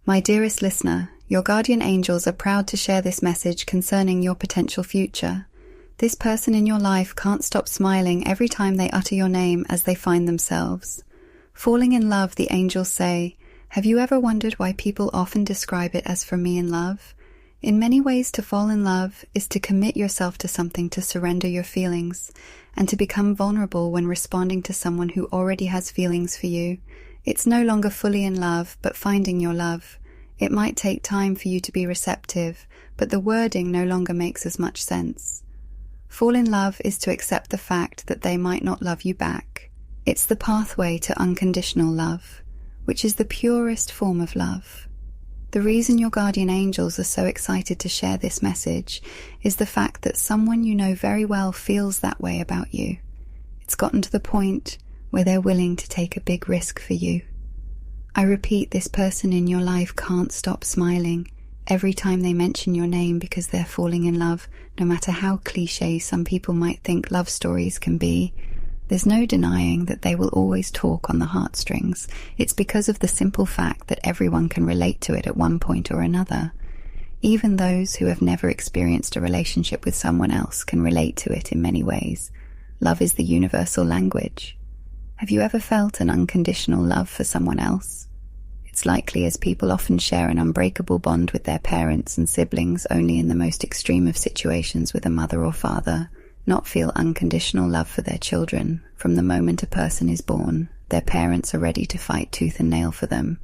My dearest listener, your guardian angels are proud to share this message concerning your potential future. This person in your life can't stop smiling every time they utter your name as they find themselves. Falling in love, the angels say, have you ever wondered why people often describe it as for me in love? In many ways, to fall in love is to commit yourself to something, to surrender your feelings, and to become vulnerable when responding to someone who already has feelings for you. It's no longer fully in love, but finding your love. It might take time for you to be receptive, but the wording no longer makes as much sense. Fall in love is to accept the fact that they might not love you back. It's the pathway to unconditional love, which is the purest form of love. The reason your guardian angels are so excited to share this message is the fact that someone you know very well feels that way about you. It's gotten to the point where they're willing to take a big risk for you. I repeat, this person in your life can't stop smiling every time they mention your name because they're falling in love, no matter how cliché some people might think love stories can be. There's no denying that they will always talk on the heartstrings. It's because of the simple fact that everyone can relate to it at one point or another. Even those who have never experienced a relationship with someone else can relate to it in many ways. Love is the universal language. Have you ever felt an unconditional love for someone else? It's likely, as people often share an unbreakable bond with their parents and siblings only in the most extreme of situations with a mother or father, not feel unconditional love for their children. From the moment a person is born, their parents are ready to fight tooth and nail for them.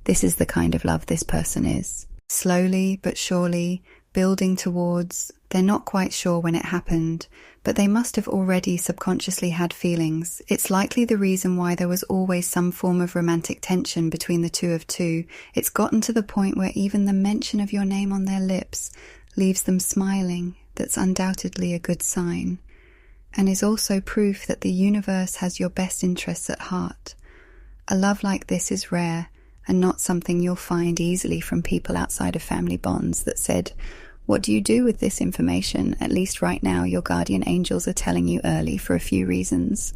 This is the kind of love this person is. Slowly but surely, building towards, they're not quite sure when it happened, but they must have already subconsciously had feelings. It's likely the reason why there was always some form of romantic tension between the two of two. It's gotten to the point where even the mention of your name on their lips leaves them smiling. That's undoubtedly a good sign, and is also proof that the universe has your best interests at heart. A love like this is rare, and not something you'll find easily from people outside of family bonds that said, what do you do with this information? At least right now, your guardian angels are telling you early for a few reasons.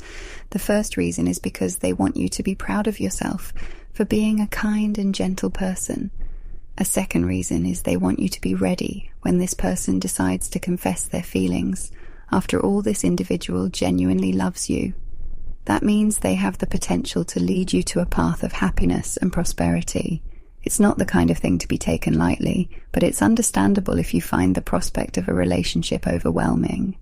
The first reason is because they want you to be proud of yourself for being a kind and gentle person. A second reason is they want you to be ready when this person decides to confess their feelings. After all, this individual genuinely loves you. That means they have the potential to lead you to a path of happiness and prosperity. It's not the kind of thing to be taken lightly, but it's understandable if you find the prospect of a relationship overwhelming.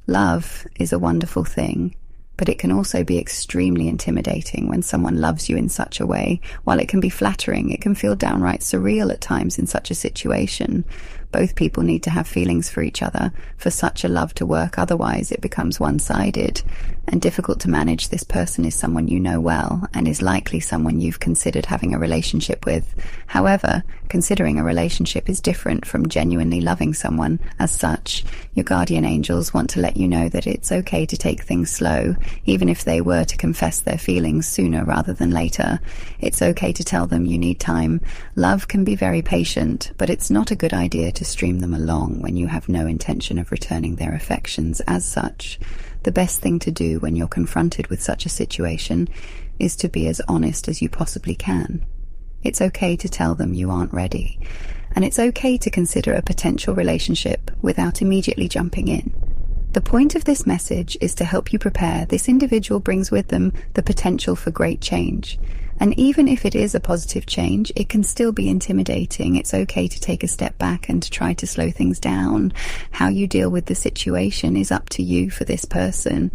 Love is a wonderful thing, but it can also be extremely intimidating when someone loves you in such a way. While it can be flattering, it can feel downright surreal at times in such a situation. Both people need to have feelings for each other for such a love to work, otherwise it becomes one-sided and difficult to manage. This person is someone you know well and is likely someone you've considered having a relationship with. However, considering a relationship is different from genuinely loving someone. As such, your guardian angels want to let you know that it's okay to take things slow, even if they were to confess their feelings sooner rather than later. It's okay to tell them you need time. Love can be very patient, but it's not a good idea to stream them along when you have no intention of returning their affections. As such, the best thing to do when you're confronted with such a situation is to be as honest as you possibly can. It's okay to tell them you aren't ready, and it's okay to consider a potential relationship without immediately jumping in. The point of this message is to help you prepare. This individual brings with them the potential for great change. And even if it is a positive change, it can still be intimidating. It's okay to take a step back and to try to slow things down. How you deal with the situation is up to you for this person.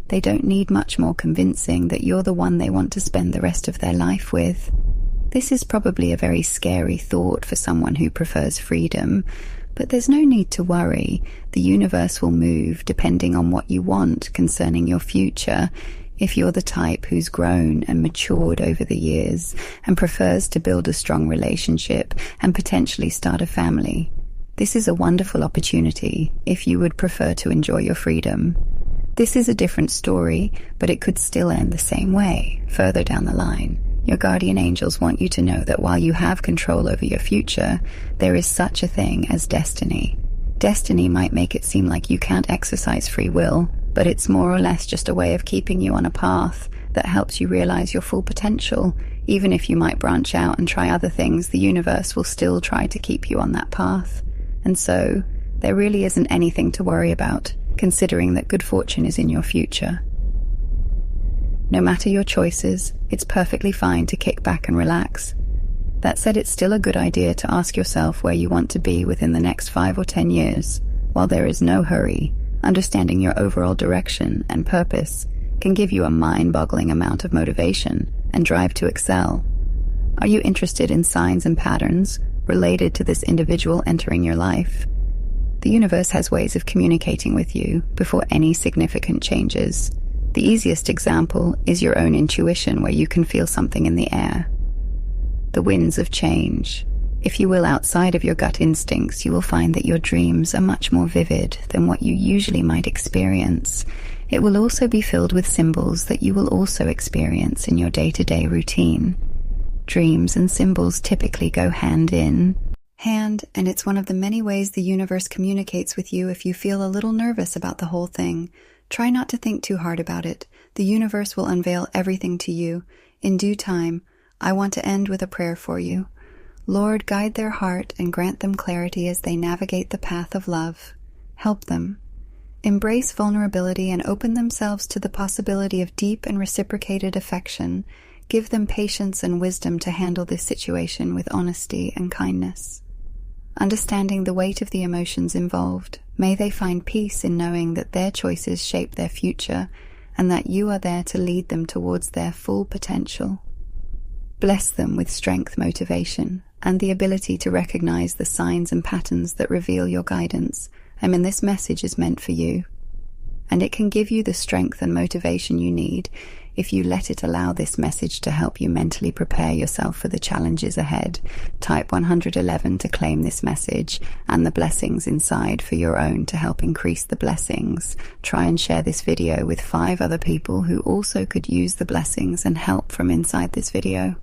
They don't need much more convincing that you're the one they want to spend the rest of their life with. This is probably a very scary thought for someone who prefers freedom, but there's no need to worry. The universe will move depending on what you want concerning your future. If you're the type who's grown and matured over the years and prefers to build a strong relationship and potentially start a family, this is a wonderful opportunity if you would prefer to enjoy your freedom. This is a different story, but it could still end the same way further down the line. Your guardian angels want you to know that while you have control over your future, there is such a thing as destiny. Destiny might make it seem like you can't exercise free will, but it's more or less just a way of keeping you on a path that helps you realize your full potential. Even if you might branch out and try other things, the universe will still try to keep you on that path. And so, there really isn't anything to worry about, considering that good fortune is in your future. No matter your choices, it's perfectly fine to kick back and relax. That said, it's still a good idea to ask yourself where you want to be within the next 5 or 10 years. While there is no hurry, understanding your overall direction and purpose can give you a mind-boggling amount of motivation and drive to excel. Are you interested in signs and patterns related to this individual entering your life? The universe has ways of communicating with you before any significant changes. The easiest example is your own intuition, where you can feel something in the air. The winds of change. If you will, outside of your gut instincts, you will find that your dreams are much more vivid than what you usually might experience. It will also be filled with symbols that you will also experience in your day-to-day routine. Dreams and symbols typically go hand in hand, and it's one of the many ways the universe communicates with you. If you feel a little nervous about the whole thing, try not to think too hard about it. The universe will unveil everything to you. In due time, I want to end with a prayer for you. Lord, guide their heart and grant them clarity as they navigate the path of love. Help them. Embrace vulnerability and open themselves to the possibility of deep and reciprocated affection. Give them patience and wisdom to handle this situation with honesty and kindness. Understanding the weight of the emotions involved, may they find peace in knowing that their choices shape their future and that you are there to lead them towards their full potential. Bless them with strength, motivation, and the ability to recognize the signs and patterns that reveal your guidance. This message is meant for you, and it can give you the strength and motivation you need if you let it allow this message to help you mentally prepare yourself for the challenges ahead. Type 111 to claim this message and the blessings inside for your own to help increase the blessings. Try and share this video with 5 other people who also could use the blessings and help from inside this video.